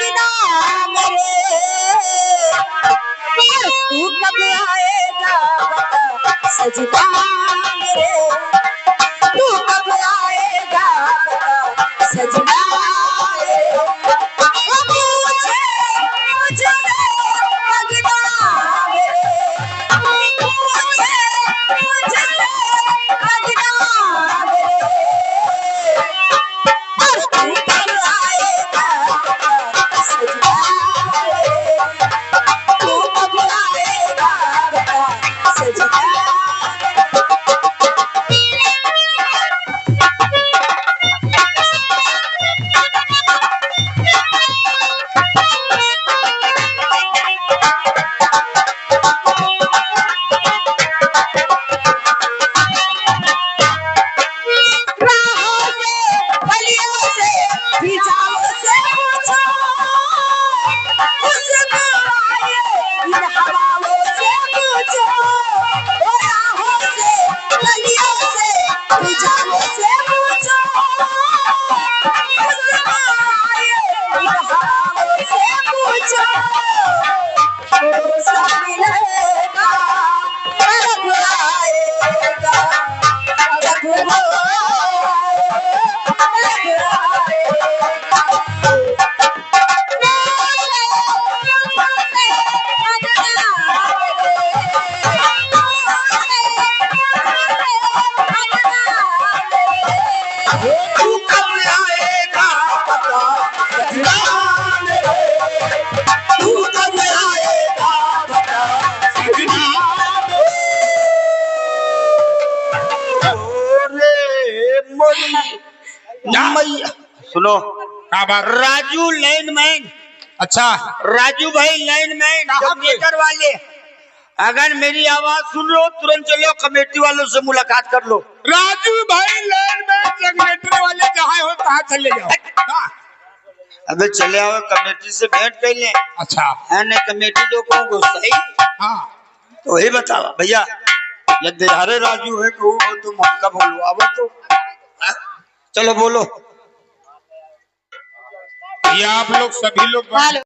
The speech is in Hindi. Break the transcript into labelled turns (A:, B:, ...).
A: लगना मेरे, तू कब आएगा बता सजना मेरे, तू कब आएगा बता सजना मेरे, पूछे मुझे लगना मेरे, पूछे मुझे लगना मेरे, तू कब आएगा बता सजना मेरे, तू कब आएगा बता सजना।
B: सुनो राजू लाइनमैन।
C: अच्छा
B: राजू भाई लाइनमैन जनरेटर वाले, अगर मेरी आवाज सुन लो तुरंत चलो कमेटी वालों से मुलाकात कर लो।
C: राजू भाई लाइनमैन जनरेटर वाले जहाँ हो तहाँ चले जाओ।
B: अबे चले आओ कमेटी से भेंट कर ले।
C: अच्छा
B: है ना कमेटी लोगों को सही।
C: हाँ
B: तो वही बताओ भैया ये दिहारे राजू है तो तुम हमका बोलो अब तो चलो बोलो।
C: ये आप लोग सभी लोग